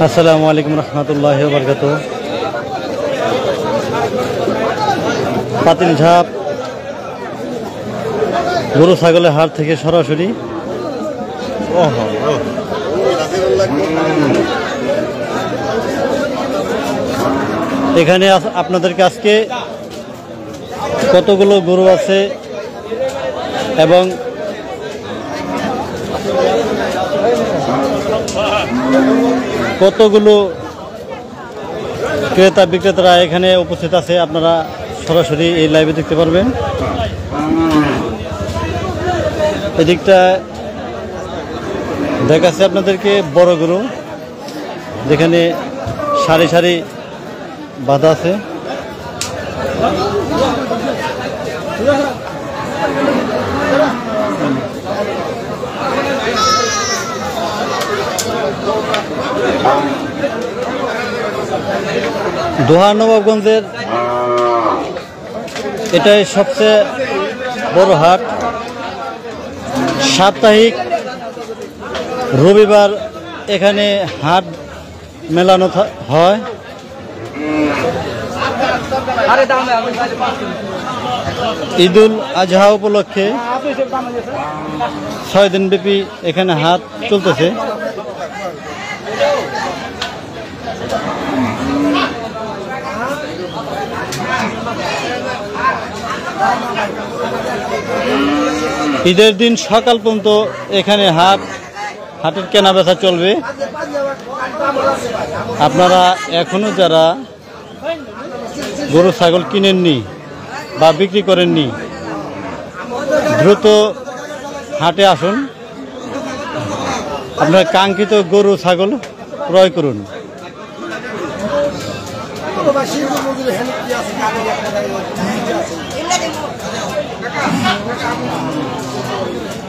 আসসালামু আলাইকুম রহমতুল্লাহি ওয়া বারাকাতুহু। পাতিলঝাপ গরু ছাগলের হাট থেকে সরাসরি এখানে আপনাদেরকে আজকে কতগুলো গরু আছে এবং কতগুলো ক্রেতা বিক্রেতারা এখানে উপস্থিত আছে আপনারা সরাসরি এই লাইভে দেখতে পারবেন। এদিকটা দেখাচ্ছে আপনাদেরকে বড় গরু, যেখানে সারি সারি বাঁধা আছে। দোহা নবাবগঞ্জের এটাই সবচেয়ে বড় হাট। সাপ্তাহিক রবিবার এখানে হাট মেলানো হয়। ঈদুল আজহা উপলক্ষে 6 দিন ব্যাপী এখানে হাট চলতেছে। ঈদের দিন সকাল পর্যন্ত এখানে হাটের কেনা বেচা চলবে। আপনারা এখনো যারা গরু ছাগল কিনেননি বা বিক্রি করেননি, দ্রুত হাটে আসুন, আপনার কাঙ্ক্ষিত গরু ছাগল ক্রয় করুন।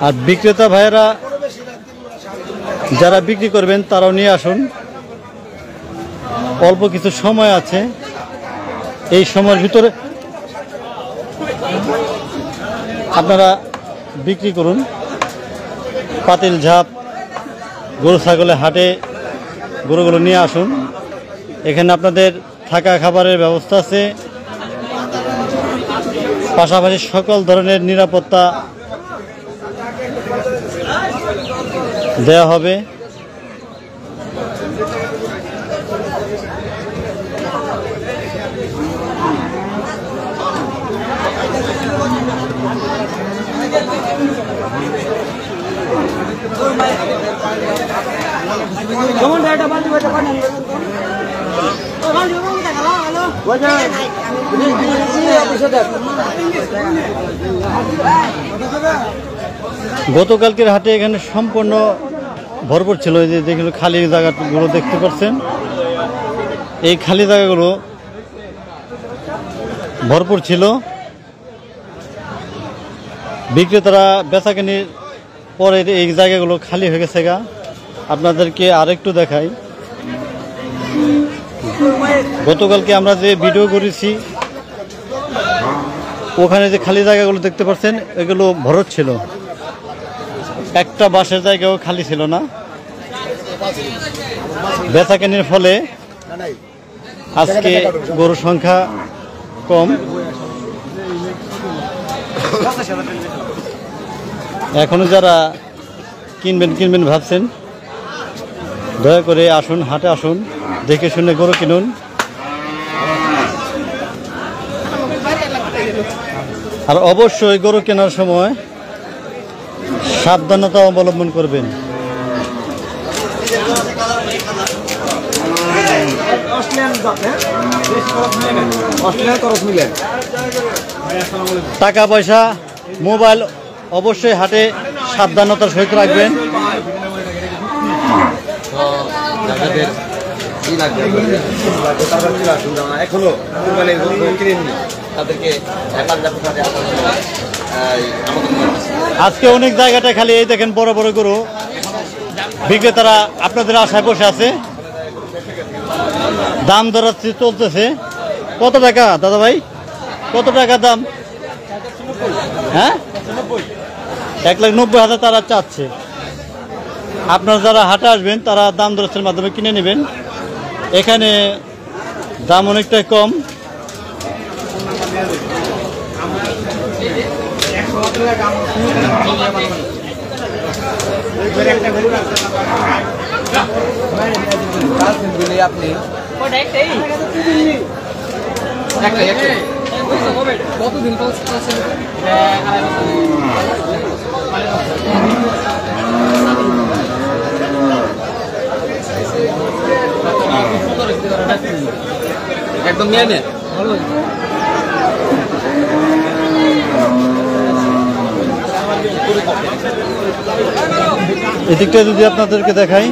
আর বিক্রেতা ভাইয়েরা যারা বিক্রি করবেন তারাও নিয়ে আসুন। অল্প কিছু সময় আছে, এই সময়ের ভিতরে আপনারা বিক্রি করুন। পাতিলঝাপ গরু ছাগলের হাটে গরুগুলো নিয়ে আসুন। এখানে আপনাদের থাকা খাবারের ব্যবস্থা আছে, পাশাপাশি সকল ধরনের নিরাপত্তা দেয়া হবে। গতকালকের হাটে এখানে সম্পূর্ণ ভরপুর ছিল। যে যেগুলো খালি জায়গাগুলো দেখতে পাচ্ছেন, এই খালি জায়গাগুলো ভরপুর ছিল। বিক্রেতারা বেচাকেনির পরে এই জায়গাগুলো খালি হয়ে গেছে গা। আপনাদেরকে আরেকটু দেখাই, গতকালকে আমরা যে ভিডিও করেছি ওখানে যে খালি জায়গাগুলো দেখতে পাচ্ছেন এগুলো ভরত ছিল, একটা বাসের জায়গাও খালি ছিল না। বেচাকেনির ফলে আজকে গরুর সংখ্যা কম। এখনো যারা কিনবেন ভাবছেন, দয়া করে আসুন, হাটে আসুন, দেখে শুনে গরু কিনুন। আর অবশ্যই গরু কেনার সময় সাবধানতা অবলম্বন করবেন। টাকা পয়সা মোবাইল অবশ্যই হাটে সাবধানতার সহিত রাখবেন। আজকে অনেক জায়গাটা খালি, এই দেখেন বড় বড় গরু বিক্রেতারা আপনাদের আশায় বসে আছে, দাম দরাচ্ছি চলতেছে। কত টাকা দাদা ভাই, কত টাকা দাম? হ্যাঁ 1,90,000 তারা চাচ্ছে। আপনারা যারা হাটে আসবেন তারা দাম দরের মাধ্যমে কিনে নেবেন। এখানে দাম অনেকটাই কম। কতদিন একদম নিয়ে নে এদিকটা যদি আপনাদেরকে দেখাই,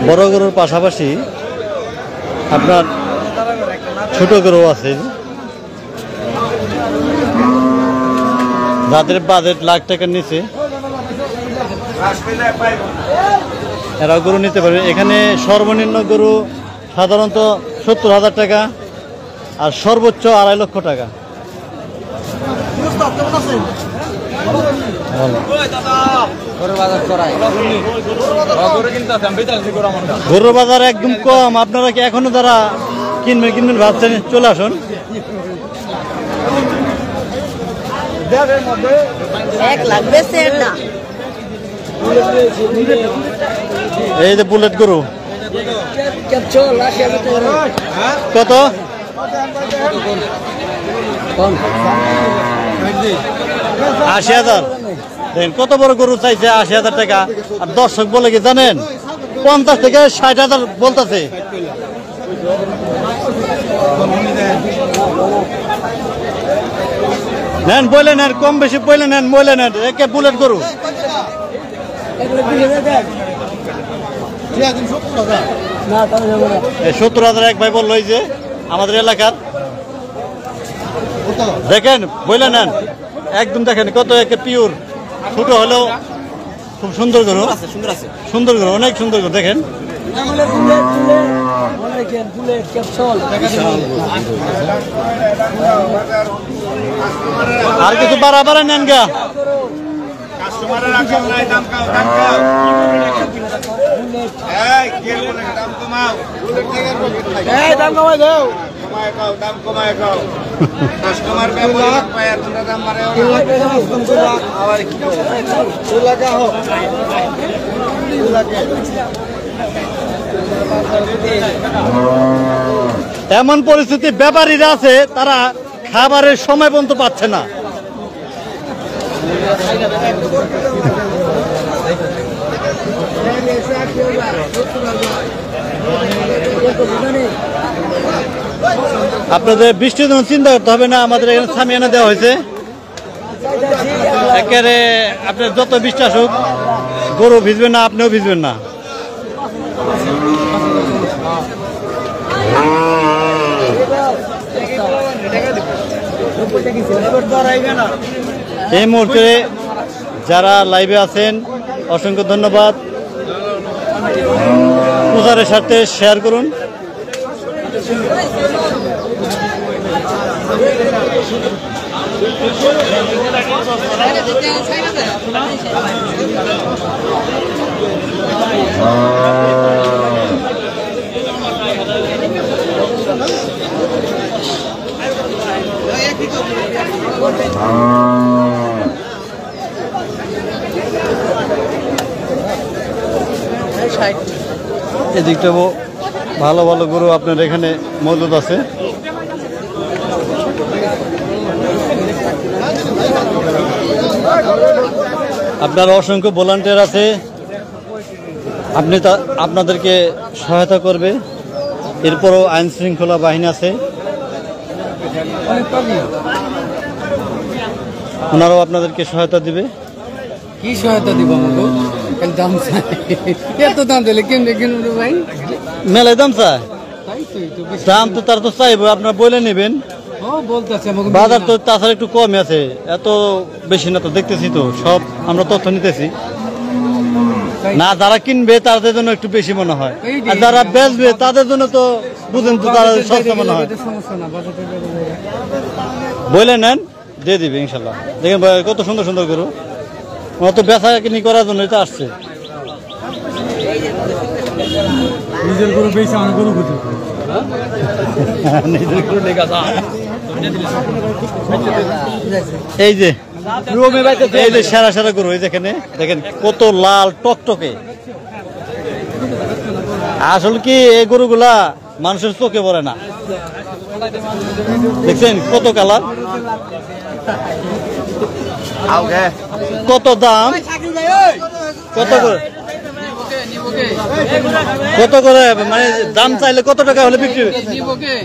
বড় গরুর পাশাপাশি আপনার ছোট গরু আছে, যাদের বাজেট লাখ টাকার নিচে এরা গরু নিতে পারবে। এখানে সর্বনিম্ন গরু সাধারণত 70,000 টাকা আর সর্বোচ্চ 2.5 লক্ষ টাকা। গরুর বাজার একদম কম। আপনারা কি এখনো যারা কিনবেন ভাবছেন, চলে আসুন। 1 লাখ বেচেন না। এই যে বুলেট গরু কত? 80,000। দেখেন কত বড় গরু চাইছে 80,000 টাকা। আর দর্শক বলে কি জানেন, 50 থেকে 60,000 বলতেছে। নেন বলে নেন, কম বেশি বলে নেন, বলে নেন। একে বুলেট গরু 70,000 এক ভাই বললো, এই যে আমাদের এলাকার। দেখেন বলে নেন, একদম দেখেন কত একে পিওর। ছোট হলেও খুব সুন্দর গরু, সুন্দর গরু, অনেক সুন্দর গরু। দেখেন আর কিছু বাড়া নেন গা। এমন পরিস্থিতি ব্যাপারীরা আছে, তারা খাবারের সময় পর্যন্ত পাচ্ছে না। আপনাদের বৃষ্টির জন্য চিন্তা করতে হবে না, আমাদের এখানে সামিয়ানা দেওয়া হয়েছে। একেবারে আপনার যত বৃষ্টি আসুক গরু ভিজবেন না, আপনিও ভিজবেন না। এই মুহূর্তে যারা লাইভে আছেন অসংখ্য ধন্যবাদ। প্রচারের সাথে শেয়ার করুন। এদিকটা ভালো ভালো গরু আপনার এখানে মজুদ আছে। আপনার অসংখ্য ভলান্টিয়ার আছে, আপনাদেরকে সহায়তা করবে। এরপরও আইন শৃঙ্খলা বাহিনী আছে, ওনারাও আপনাদেরকে সহায়তা দিবে। কি সহায়তা দিব আমাকে? দাম এত দাম দিলে কেমনে কিনবো ভাই? মেলায় দাম চায়, দাম তো তার তো চাইবো, আপনারা বলে নেবেন। বাজার তো তাছাড়া একটু কমই আছে, এত বেশি না তো, দেখতেছি তো সব আমরা তথ্য নিতেছি। না, যারা কিনবে তাদের জন্য একটু বেশি মনে হয়, এই যে- আর যারা বেচবে তাদের জন্য তো বুঝেন তো তারা সস্তা মনে হয়। সমস্যা না, বাজারটা বেড়ে যায়। বলে নেন, দিয়ে দিবে ইনশাল্লাহ। দেখেন ভাই, কত সুন্দর সুন্দর গরু, ওরা তো বেচা কিনি করার জন্য তো আসছে। নিজের গরু বেশি আমার গরু খুঁজে নিজের গরু এই যে এই যে সেরা সেরা গরু, এই যেখানে দেখেন কত লাল টকটকে। আসলে কি এই গরুগুলা মানুষের চোখে পড়ে না, দেখছেন কত কালার, কত দাম, কত করে, কত করে, মানে দাম চাইলে কত টাকা হলে বিক্রি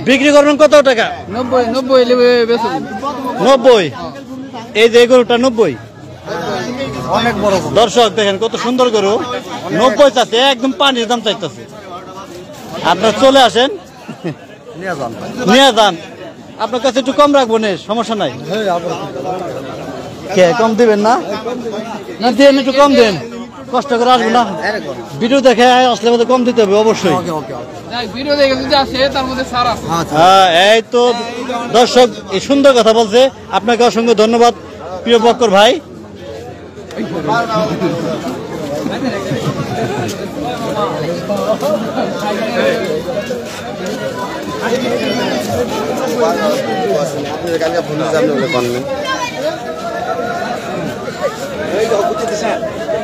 বিক্রি করবেন, কত টাকা? 90। এই যে গরুটা 90, অনেক বড়। দর্শক দেখেন কত সুন্দর গরু, 90 চাচ্ছে, একদম পানির দাম চাইতেছে। আপনার চলে আসেন, নিয়ে যান, আপনার কাছে একটু কম রাখবো, নে সমস্যা নাই। কে কম দিবেন না? না দেন, একটু কম দেন, কষ্ট করে আসবো না, ভিডিও দেখে আসলে মধ্যে কম দিতে হবে অবশ্যই। ভিডিও দেখে যদি আসে তার মধ্যে সার আছে। হ্যাঁ, এই তো দর্শক এই সুন্দর কথা বলছে, আপনাকে অসংখ্য ধন্যবাদ প্রিয় বক্কর ভাই।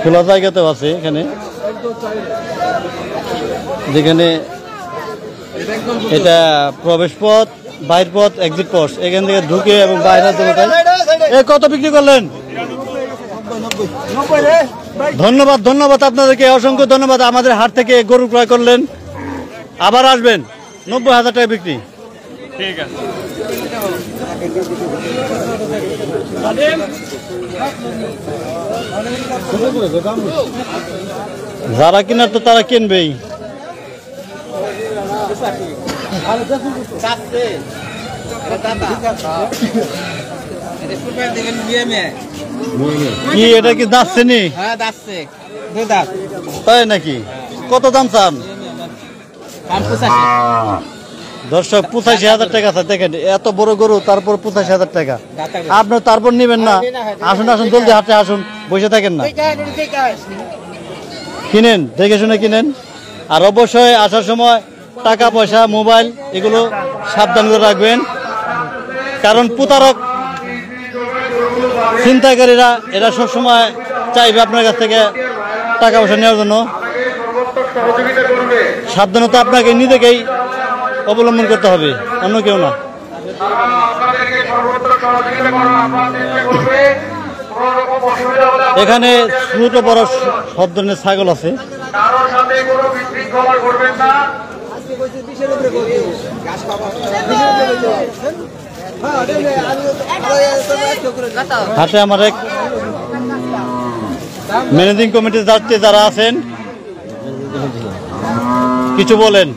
খোলা জায়গাতেও আছে এখানে, যেখানে এটা প্রবেশ পথ, বাইর পথ, এক্সিট পথ, এখান থেকে ঢুকে এবং বাইরের জন্য। কত বিক্রি করলেন? ধন্যবাদ, ধন্যবাদ আপনাদেরকে, অসংখ্য ধন্যবাদ। আমাদের হাট থেকে গরু ক্রয় করলেন, আবার আসবেন। 90,000 টাকা বিক্রি। ঠিক আছে, যারা কিনার তো তারা কিনবেই। কি এটা কি যাচ্ছে নি? তাই নাকি? কত দাম চান? দর্শক 85,000 টাকা আছে। দেখেন এত বড় গরু, তারপর 85,000 টাকা। আপনার তারপর নিবেন না? আসুন আসুন, জলদি হাটে আসুন, বসে থাকেন না, কিনেন, দেখে শুনে কিনেন। আর অবশ্যই আসার সময় টাকা পয়সা, মোবাইল এগুলো সাবধান করে রাখবেন, কারণ প্রতারক চিন্তাকারীরা এরা সবসময় চাইবে আপনার কাছ থেকে টাকা পয়সা নেওয়ার জন্য। সাবধানতা আপনাকে নিজেকেই অবলম্বন করতে হবে, অন্য কেউ না। এখানে ছোট বড় সব ধরনের ছাগল আছে। হাটে আমার এক ম্যানেজিং কমিটির দায়িত্বে যারা আছেন, কিছু বলেন।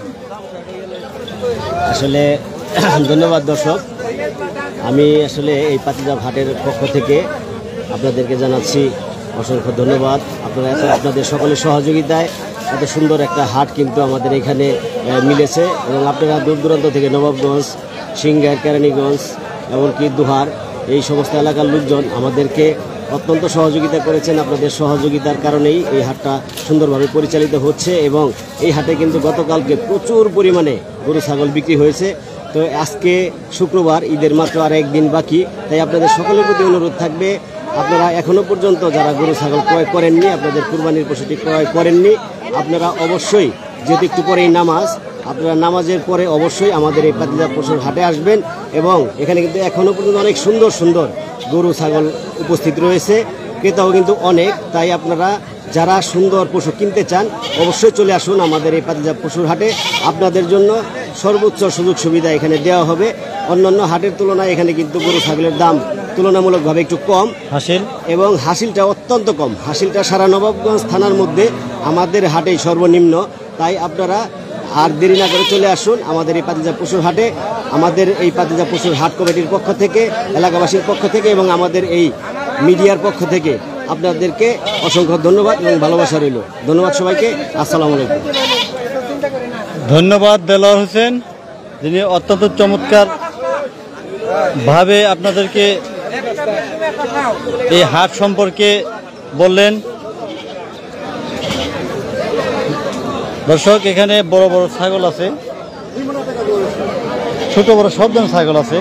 আসলে ধন্যবাদ দর্শক, আমি আসলে এই পাতিজা হাটের পক্ষ থেকে আপনাদেরকে জানাচ্ছি অসংখ্য ধন্যবাদ। আপনাদের সকলের সহযোগিতায় এত সুন্দর একটা হাট কিন্তু আমাদের এখানে মিলেছে, এবং আপনারা দূর দূরান্ত থেকে নবাবগঞ্জ, সিংগার, কেরানীগঞ্জ, এমনকি দুহার, এই সমস্ত এলাকার লোকজন আমাদেরকে অত্যন্ত সহযোগিতা করেছেন। আপনাদের সহযোগিতার কারণেই এই হাটটা সুন্দরভাবে পরিচালিত হচ্ছে, এবং এই হাটে কিন্তু গতকালকে প্রচুর পরিমাণে গরু ছাগল বিক্রি হয়েছে। তো আজকে শুক্রবার, ঈদের মাত্র আর একদিন বাকি, তাই আপনাদের সকলের প্রতি অনুরোধ থাকবে, আপনারা এখনও পর্যন্ত যারা গরু ছাগল ক্রয় করেননি, আপনাদের কুরবানির পশুটি ক্রয় করেননি, আপনারা অবশ্যই, যেহেতু একটু পরেই নামাজ, আপনারা নামাজের পরে অবশ্যই আমাদের এই পাতিজা পশুর হাটে আসবেন। এবং এখানে কিন্তু এখনও পর্যন্ত অনেক সুন্দর সুন্দর গরু ছাগল উপস্থিত রয়েছে, ক্রেতাও কিন্তু অনেক। তাই আপনারা যারা সুন্দর পশু কিনতে চান অবশ্যই চলে আসুন আমাদের এই পাতিজা পশুর হাটে। আপনাদের জন্য সর্বোচ্চ সুযোগ সুবিধা এখানে দেওয়া হবে। অন্যান্য হাটের তুলনায় এখানে কিন্তু গরু ছাগলের দাম তুলনামূলকভাবে একটু কম, হাসিল এবং হাসিলটা অত্যন্ত কম। হাসিলটা সারা নবাবগঞ্জ থানার মধ্যে আমাদের হাটেই সর্বনিম্ন। তাই আপনারা আর দেরি না করে চলে আসুন আমাদের এই পাতিজা পশুর হাটে। আমাদের এই পাতিজা পশুর হাট কমিটির পক্ষ থেকে, এলাকাবাসীর পক্ষ থেকে এবং আমাদের এই মিডিয়ার পক্ষ থেকে আপনাদেরকে অসংখ্য ধন্যবাদ এবং ভালোবাসা রইল। ধন্যবাদ সবাইকে। আসসালামু আলাইকুম। ধন্যবাদ দেলোয়ার হোসেন, যিনি অত্যন্ত চমৎকার ভাবে আপনাদেরকে এই হাট সম্পর্কে বললেন। দর্শক, এখানে বড় বড় ছাগল আছে, ছোট বড় সব ধরনের ছাগল আছে।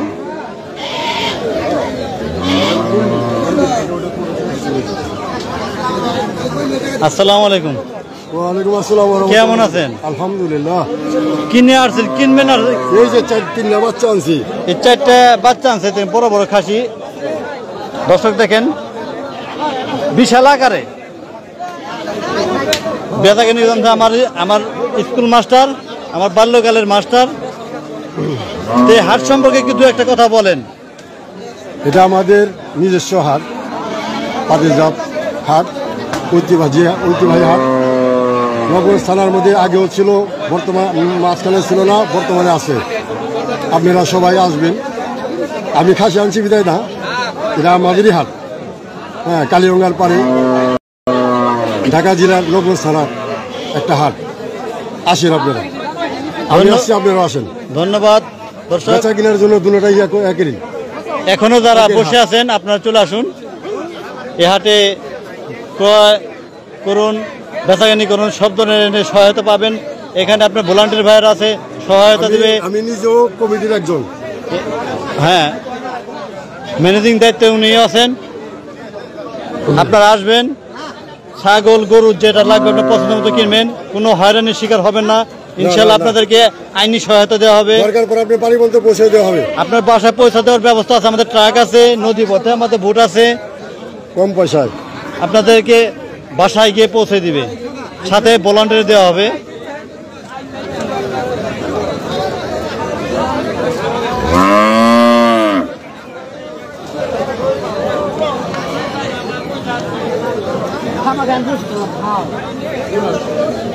আসসালামু আলাইকুম। ওয়ালাইকুম আসসালাম। কেমন আছেন? আলহামদুলিল্লাহ। কিনে আসছেন, কিনবেন? আর এই যে তিনটা বাচ্চা আনছি, এই 4টা বাচ্চা আনছে, বড় বড় খাসি। দর্শক দেখেন, বিশাল আকারে বেচাকেনি। আমার স্কুল মাস্টার, আমার বাল্যকালের মাস্টার। এই হাট সম্পর্কে কি দু একটা কথা বলেন? এটা আমাদের নিজস্ব হাট, পাতিজাত হাট, ঐতিহ্যবাহী হাট। নগর থানার মধ্যে আগেও ছিল, বর্তমান মাঝখানে ছিল না, বর্তমানে আছে। আপনারা সবাই আসবেন। আমি খাসি আনছি বিদায় না, এটা আমাদেরই হাট। হ্যাঁ, কালীগঙ্গার পাড়ে ঢাকা জেলার নগর থানার একটা হাট। আসেন আপনারা, আমি আসছি, আপনারা আসেন। ধন্যবাদ। দর্শক, বেচা কেনার জন্য দুটোটাই একই। এখনো যারা বসে আছেন আপনারা চলে আসুন এ হাটে, ক্রয় করুন, বেচাকেনি করুন, সব ধরনের সহায়তা পাবেন। এখানে আপনার ভলান্টিয়ার ভাইয়ের আছে, সহায়তা দেবে। আমি নিজেও কমিটির একজন। হ্যাঁ, ম্যানেজিং দায়িত্বে উনি আছেন। আপনারা আসবেন, ছাগল গরু যেটা লাগবে আপনার পছন্দ মতো কিনবেন, কোনো হয়রানির শিকার হবেন না। ইনশাল্লাহ আপনাদেরকে আইনি সহায়তা দেওয়া হবে। দরকার পরে আপনি বাড়ি পর্যন্ত পৌঁছে দেওয়া হবে। আপনার বাসায় পয়সা দেওয়ার ব্যবস্থা আছে, আমাদের ট্রাক আছে, নদী পথে আমাদের ভোট আছে। কম পয়সায় আপনাদেরকে বাসায় গিয়ে পৌঁছে দিবে, সাথে ভলান্টিয়ার দেওয়া হবে।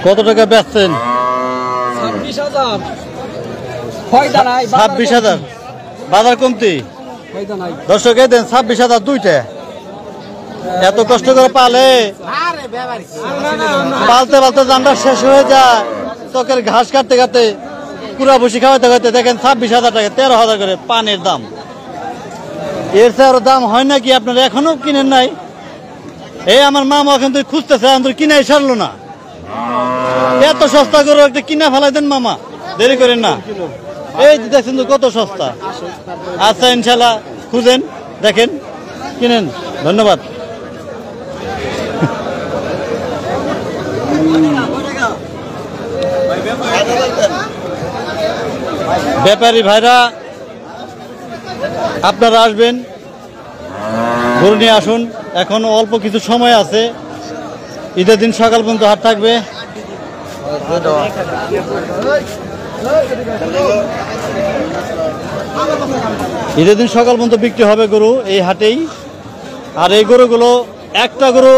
কত টাকা বেচছেন? 26,000। বাজার কমতি। দর্শক দেন 26,000 দুইটা। এত কষ্ট করে পালে, পালতে পালতে জানটা শেষ হয়ে যায়। চকের ঘাস কাটতে কাটতে, পুরা ভুসি খাওয়াতে খাওয়াতে দেখেন 26,000 টাকা, 13,000 করে পানের দাম। এর চেয়ে আরো দাম হয় নাকি? আপনারা এখনো কিনেন নাই? এই আমার মামা কিন্তু খুঁজতেছে, আমাদের কিনাই ছাড়লো না। এত সস্তা করে একটা কিনা ফেলাই দেন মামা, দেরি করেন না। এই দেখছেন তো কত সস্তা। আচ্ছা, ইনশাল্লাহ খুঁজেন, দেখেন, কিনেন। ধন্যবাদ। ব্যাপারী ভাইরা, আপনারা আসবেন, গরু নিয়ে আসুন। এখন অল্প কিছু সময় আছে, ঈদের দিন সকাল পর্যন্ত হাট থাকবে। ঈদের দিন সকাল পর্যন্ত বিক্রি হবে গরু এই হাটেই। আর এই গরুগুলো একটা গরু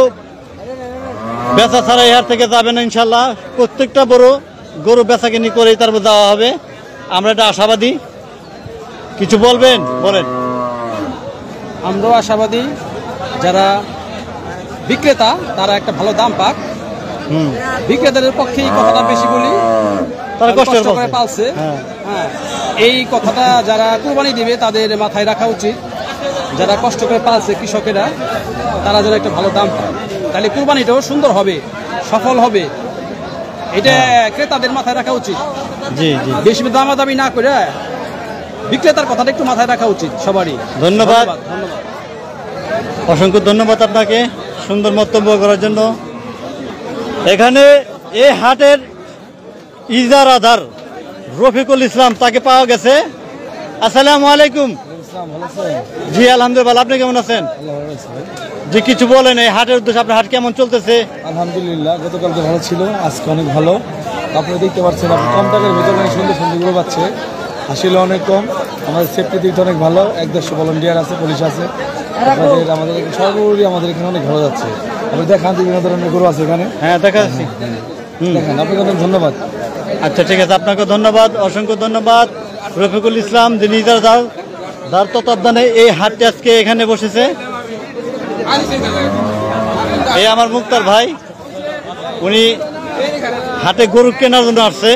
বেচা ছাড়া এই হাট থেকে যাবে না ইনশাল্লাহ। প্রত্যেকটা বড় গরু বেচা কিনি করেই তারপর দেওয়া হবে। আমরা এটা আশাবাদী। কিছু বলবেন? বলেন। আমরাও আশাবাদী, যারা বিক্রেতা তারা একটা ভালো দাম পাক। বিক্রেতাদের পক্ষে এই কথাটা বেশি বলি, তারা কষ্ট করে পালছে। হ্যাঁ, এই কথাটা যারা কুরবানি দিবে তাদের মাথায় রাখা উচিত। যারা কষ্ট করে পালছে কৃষকেরা, তারা যেন একটা ভালো দাম পায়, তাহলে কুরবানিটাও সুন্দর হবে, সফল হবে। এটা ক্রেতাদের মাথায় রাখা উচিত। জি জি, বেশি দামাদামি না করে বিক্রেতার কথাটা একটু মাথায় রাখা উচিত সবারই। ধন্যবাদ, অসংখ্য ধন্যবাদ আপনাকে সুন্দর মন্তব্য করার জন্য। এখানে এই হাটের ইজারাদার রফিকুল ইসলাম, তাকে পাওয়া গেছে। আসসালামু আলাইকুম। জি আলহামদুলিল্লাহ, আপনি কেমন আছেন? জি, কিছু বলেন এই হাটের উদ্দেশ্যে, আপনার হাট কেমন চলতেছে? আলহামদুলিল্লাহ, গতকালকে ভালো ছিল, আজকে অনেক ভালো। আপনি দেখতে পাচ্ছেন, আপনি কম টাকার ভিতরে অনেক সুন্দর সুন্দরগুলো পাচ্ছে। আসলে অনেক কম, আমাদের সেফটি দিকটা অনেক ভালো। 1-150 ভলান্টিয়ার আছে, পুলিশ আছে। আমাদের সর্বোপরি আমাদের এখানে অনেক ভালো যাচ্ছে। আপনি দেখান বিভিন্ন ধরনের গরু আছে এখানে। হ্যাঁ, দেখা যাচ্ছে। দেখেন, আপনাকে অনেক ধন্যবাদ। আচ্ছা, ঠিক আছে, আপনাকে ধন্যবাদ, অসংখ্য ধন্যবাদ। রফিকুল ইসলাম, যিনি ইজারাদার তত্ত্বাবধানে এই হাটটি আজকে এখানে বসেছে। এই আমার মুক্তার ভাই, উনি হাটে গরু কেনার জন্য আসছে।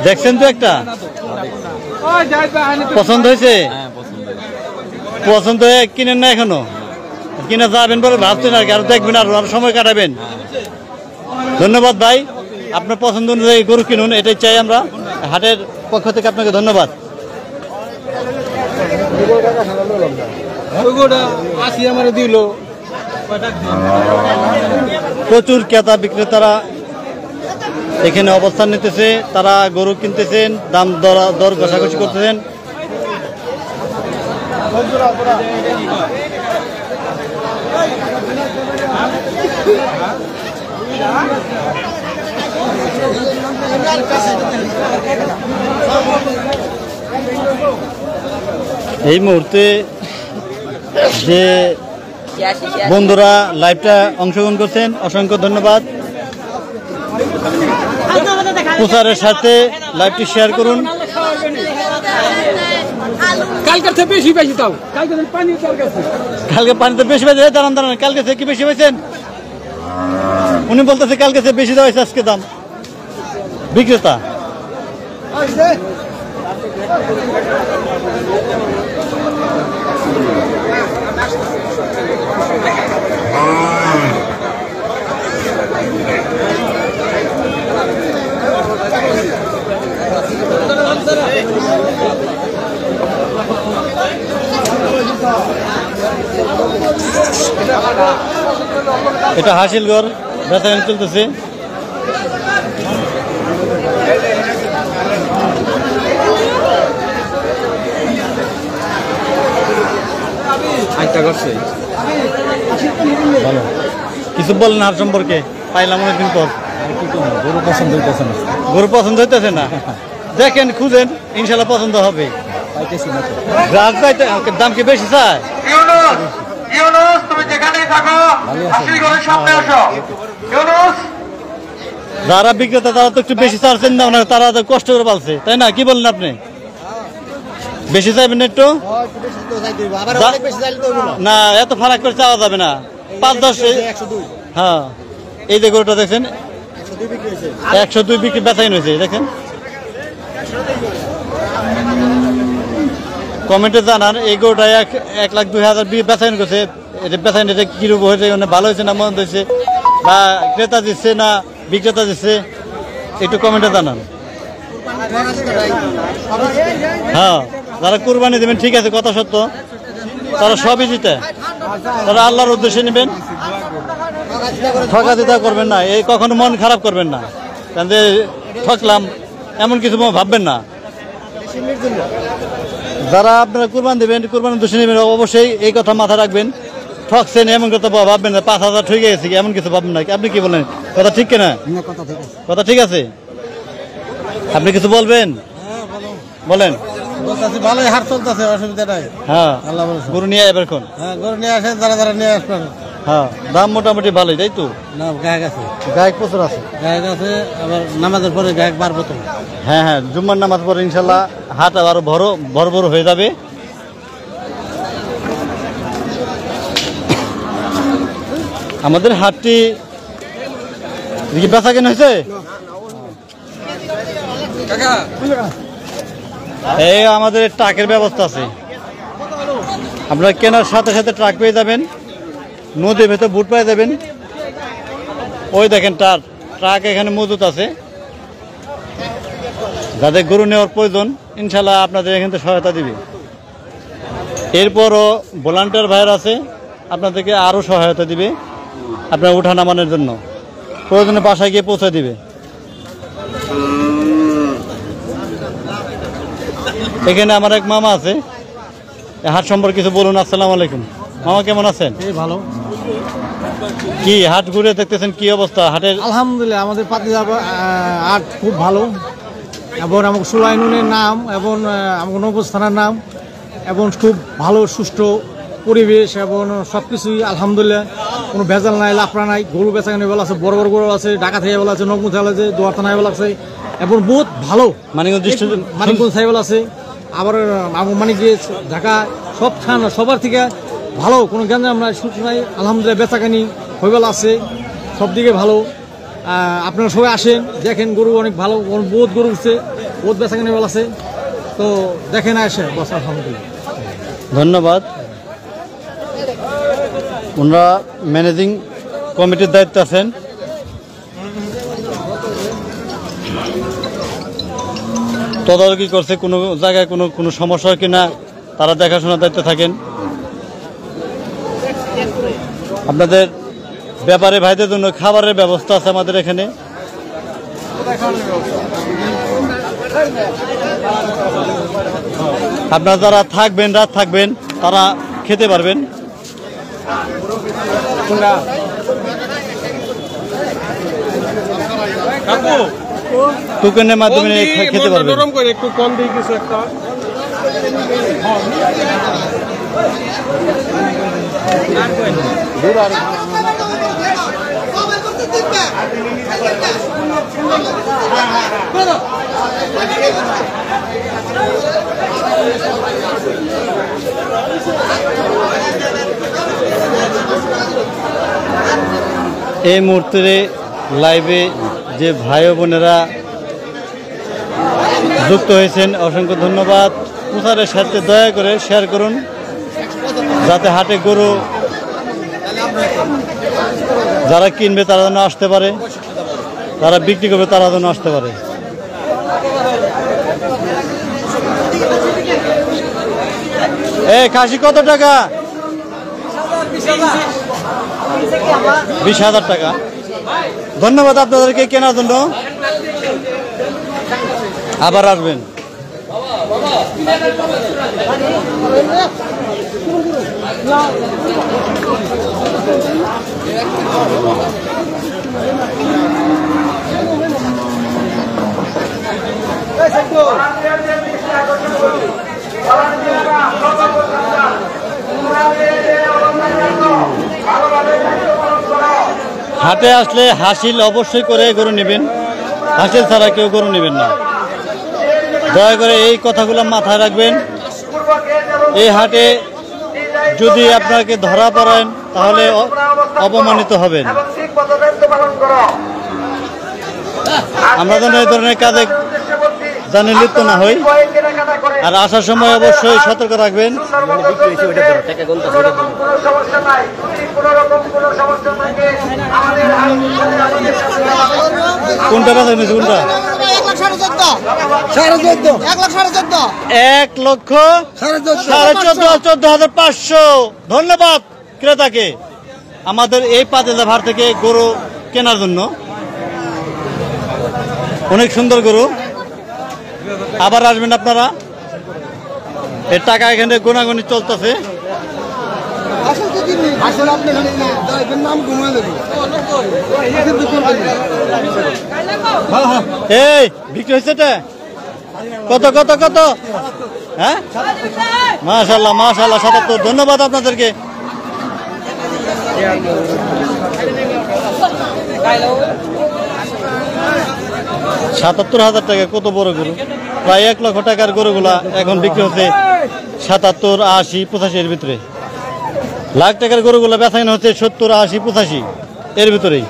দেখছেন তো একটা পছন্দ হয়েছে? পছন্দ হয়ে কিনেন না এখনো? কিনে যাবেন বলে ভাবছেন আর কি, আর দেখবেন আর সময় কাটাবেন। ধন্যবাদ ভাই, আপনার পছন্দ অনুযায়ী গরু কিনুন, এটাই চাই আমরা। হাটের পক্ষ থেকে আপনাকে ধন্যবাদ। প্রচুর ক্রেতা বিক্রেতারা এখানে অবস্থান নিতেছে, তারা গরু কিনতেছেন, দাম দর ঘষাঘষি করতেছেন। এই মুহূর্তে যে বন্ধুরা লাইভটা অংশগ্রহণ করছেন, অসংখ্য ধন্যবাদ। প্রচারের সাথে লাইভটি শেয়ার করুন। কালকের থেকে বেশি পাইছি, তাও কালকে পানি কালকে পানিতে বেশি পাইছে, দাঁড়ান দাঁড়ান, কালকে থেকে কি বেশি পাইছেন? উনি বলতেছে কালকে থেকে বেশি দেওয়া হয়েছে আজকে দাম, বিক্রেতা। এটা হাসিলগড় বেচাকেনা চলতেছে। ভালো কিছু বলেন হাট সম্পর্কে, পাইলাম অনেকদিন পর। গরু পছন্দ হইতেছে না, গরু পছন্দ হইতেছে না, দেখেন খুঁজেন, ইনশাল্লাহ পছন্দ হবে। পাইতেছি না তো। গ্রাহক পাইতে দাম কি বেশি চায়? যারা বিক্রেতা তারা তো একটু বেশি চাচ্ছেন না, তারা তো কষ্ট করে পালছে, তাই না? কি বলেন আপনি? বেশি চাইবেন না একটু? না, এত ফারাক করে চাওয়া যাবে না। 5-10। হ্যাঁ, এই যে গরুটা দেখছেন 102 বিক্রি বেচাইন হয়েছে, দেখেন। কমেন্টে জানান এই গরুটা 1,02,000 বেচাইন করছে, এটা বেচাইন এটা কিরূপ হয়েছে, ভালো হয়েছে না মন্দ হয়েছে, বা ক্রেতা দিচ্ছে না বিক্রেতা দিচ্ছে, একটু কমেন্টে জানান। হ্যাঁ, যারা কুরবানি দেবেন ঠিক আছে, কথা সত্য, তারা সবই জিতে, তারা আল্লাহর উদ্দেশ্যে নেবেন, ঠকা দিতে করবেন না, এই কখনো মন খারাপ করবেন না, কারণ যে ঠকলাম এমন কিছু ভাববেন না। যারা আপনারা কুরবান দেবেন, কুরবানির উদ্দেশ্যে নেবেন, অবশ্যই এই কথা মাথায় রাখবেন, ঠকছেন এমন কথা ভাববেন না, 5,000 ঠকে গেছে এমন কিছু ভাববেন না। আপনি কি বলেন, কথা ঠিক কিনা? কথা ঠিক আছে। আপনি কিছু বলবেন? বলেন। ভালোই হাট চলতেছে, অসুবিধা নাই। হ্যাঁ, গরু নিয়ে এবার এখন। হ্যাঁ, গরু নিয়ে আসেন, যারা নিয়ে আসবেন। হ্যাঁ, দাম মোটামুটি ভালোই, তাই তো? না, গায়ক আছে, গায়ক প্রচুর আছে, গায়ক আছে, আবার নামাজের পরে গায়ক বাড়বো তো। হ্যাঁ হ্যাঁ, জুম্মার নামাজ পরে ইনশাল্লাহ হাট আরো বড় হয়ে যাবে। আমাদের হাটটি বেচা কেনা হয়েছে, এই আমাদের ট্রাকের ব্যবস্থা আছে, আপনারা কেনার সাথে সাথে ট্রাক পেয়ে যাবেন, নদীর ভেতর বুট পেয়ে যাবেন। ওই দেখেন ট্রাক এখানে মজুত আছে, যাদের গরু নেওয়ার প্রয়োজন ইনশাল্লাহ আপনাদের এখান থেকে সহায়তা দিবে। এরপরও ভলান্টিয়ার ভাইয়ের আছে, আপনাদেরকে আরও সহায়তা দিবে, আপনার উঠা নামানোর জন্য প্রয়োজনে বাসায় গিয়ে পৌঁছে দিবে। এখানে আমার এক মামা আছে, হাট সম্পর্কে কিছু বলুন। আসসালামু আলাইকুম মামা, কেমন আছেন? ভালো। কি হাট ঘুরে দেখতেছেন, কি অবস্থা হাটের? আলহামদুলিল্লাহ, আমাদের পাতিজা হাট খুব ভালো, এবং আমাকে সুলাইনুনের নাম এবং আমাকে নবজ থানার নাম, এবং খুব ভালো সুষ্ঠু পরিবেশ এবং সব কিছুই আলহামদুলিল্লাহ, কোনো ভেজাল নাই, লাফড়া নাই। গরু বেচাকেনা বলা আছে, বড় বড় গরু আছে, ঢাকা থেকে বলা আছে, নবমুখ থেকে আছে, দোয়ার থানায় বলা আছে, এবং বহুত ভালো মানিকগঞ্জ সাহেব আছে, আবার মানিকগঞ্জ ঢাকা সব সবার থেকে ভালো, কোনো গ্যাঞ্জাম নাই, সুখ নাই, আলহামদুলিল্লাহ বেচাকানি হইবেলা আছে, সব দিকে ভালো। আপনারা সবাই আসেন, দেখেন গরু অনেক ভালো, বহুত গরু উঠছে, বহুত বেচাকানি ভালো আছে, তো দেখেন আসে বস আলহামদুলিল্লাহ। ধন্যবাদ। ওনারা ম্যানেজিং কমিটির দায়িত্ব আছেন। তদারকি করছে, কোনো জায়গায় কোনো সমস্যা হয় কিনা তারা দেখাশোনার দায়িত্বে থাকেন। আপনাদের ব্যাপারে ভাইদের জন্য খাবারের ব্যবস্থা আছে আমাদের এখানে। আপনারা যারা থাকবেন, রাত থাকবেন, তারা খেতে পারবেন। টোকেনের মাধ্যমে খেতে পারবেন। একটু কম দিয়ে কিছু একটা এই মুহূর্তে লাইভে যে ভাই ও বোনেরা যুক্ত হয়েছেন অসংখ্য ধন্যবাদ। প্রচারের সাথে দয়া করে শেয়ার করুন, যাতে হাটে গরু যারা কিনবে তারা যেন আসতে পারে, যারা বিক্রি করবে তারা যেন আসতে পারে। খাসি কত টাকা? 20,000 টাকা। ধন্যবাদ আপনাদেরকে কেনার জন্য, আবার আসবেন। হাটে আসলে হাসিল অবশ্যই করে গরু নেবেন, হাসিল ছাড়া কেউ গরু নেবেন না। দয়া করে এই কথাগুলো মাথায় রাখবেন। এই হাটে যদি আপনাকে ধরা পড়েন তাহলে অপমানিত হবেন। আমরা যেন এই ধরনের কাজে জানি লিপ্ত না হই। আর আসার সময় অবশ্যই সতর্ক থাকবেন। কোনটা বেচা কিনেছে? কোনটা? 1,14,500। ধন্যবাদ ক্রেতাকে আমাদের এই পাতেজা ভার থেকে গরু কেনার জন্য। অনেক সুন্দর গরু, আবার আসবেন আপনারা। এর টাকা এখানে গোনাগুনি চলতেছে। এই বিক্রি হয়েছে কত কত কত? হ্যাঁ, মাশাআল্লাহ মাশাআল্লাহ, 77। ধন্যবাদ আপনাদেরকে। 77,000 টাকা। কত বড় গরু, প্রায় 1 লক্ষ টাকার গরুগুলা এখন বিক্রি হচ্ছে 77, 80, 85 এর ভিতরে। লাখ টাকার গরুগুলা বেচাকেনা হচ্ছে 70, 80, 85 এর ভিতরেই।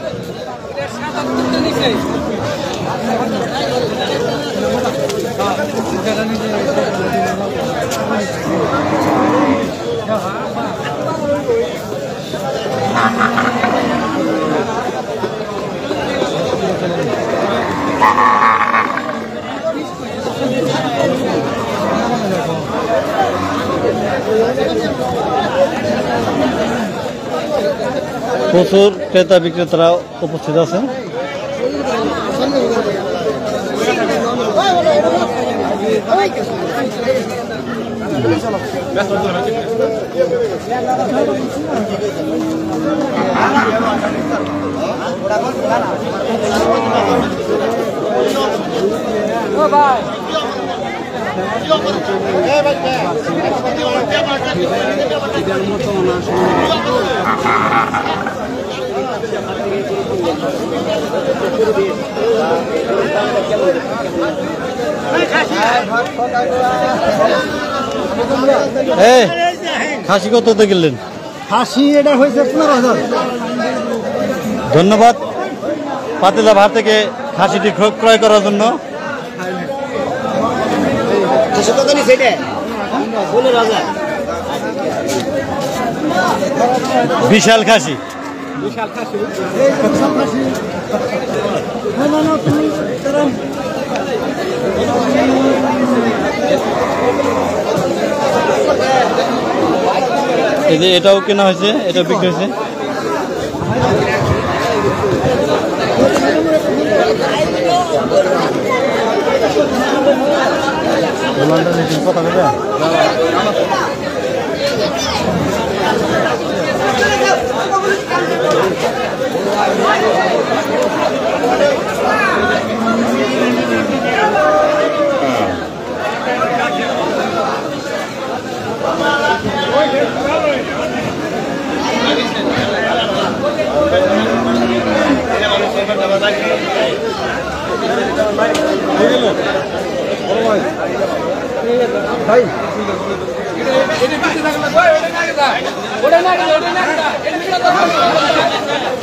প্রচুর ক্রেতা বিক্রেতারা উপস্থিত আছেন। খাসি কত কিনলেন? খাসি এটা হয়েছে 15,000। ধন্যবাদ পাতিলা হাট থেকে খাসিটি ক্রয় করার জন্য। কত নিছে এটা? 15,000। বিশাল খাসি। এই যে এটাও কেনা হয়েছে, এটাও বিক্রি হয়েছে।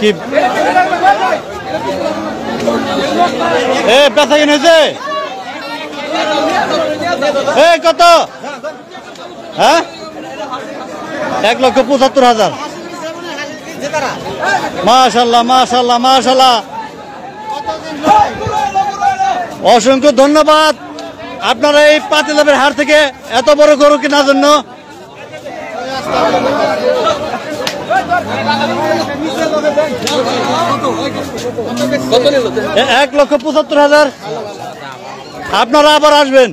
কি পেঁচা কিনেছে কত? হ্যাঁ 1,75,000। মাশাআল্লাহ মাশাআল্লাহ মাশাআল্লাহ, অসংখ্য ধন্যবাদ আপনারা এই পাতিলাবের হাট থেকে এত বড় গরু কেনার জন্য। 1,75,000। আপনারা আবার আসবেন।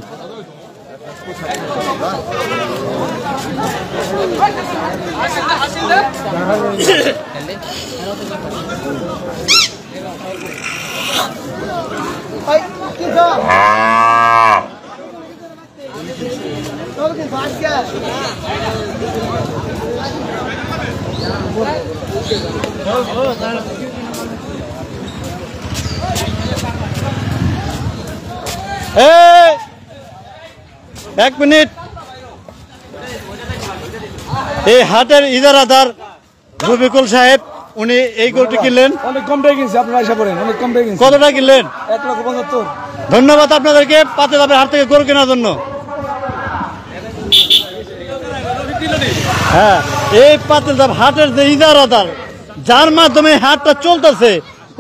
এক মিনিট, এই হাটের ইজারাদার রবিকুল সাহেব, উনি এই গরুটি কিনলেন। অনেক কম টাকা কিনছি, আপনারা আশা করেন অনেক কম টাকা কিনছি। কতটা কিনলেন? 1,75,000। ধন্যবাদ আপনাদেরকে পাতিলাবের হাট থেকে গরু কেনার জন্য। হ্যাঁ, এই পাতিলাব হাটের যে ইজারাদার, যার মাধ্যমে হাটটা চলতেছে,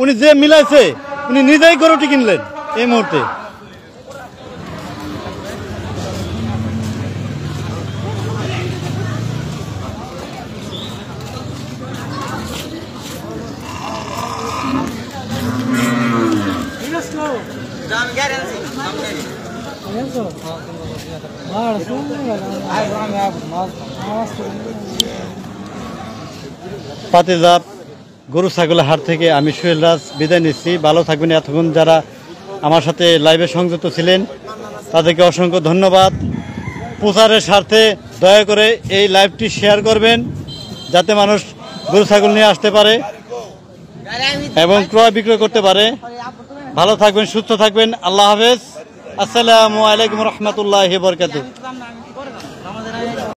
উনি যে মিলাইছে, উনি নিজেই গরুটি কিনলেন এই মুহূর্তে। পাতিলাব গরু ছাগলের হাট থেকে আমি সোহেল রাজ বিদায় নিচ্ছি। ভালো থাকবেন। এতক্ষণ যারা আমার সাথে লাইভে সংযুক্ত ছিলেন তাদেরকে অসংখ্য ধন্যবাদ। প্রচারের স্বার্থে দয়া করে এই লাইভটি শেয়ার করবেন, যাতে মানুষ গরু ছাগল নিয়ে আসতে পারে এবং ক্রয় বিক্রয় করতে পারে। ভালো থাকবেন, সুস্থ থাকবেন। আল্লাহ হাফেজ। আসসালামু আলাইকুম রহমতুল্লাহি ওয়া বারাকাতুহু।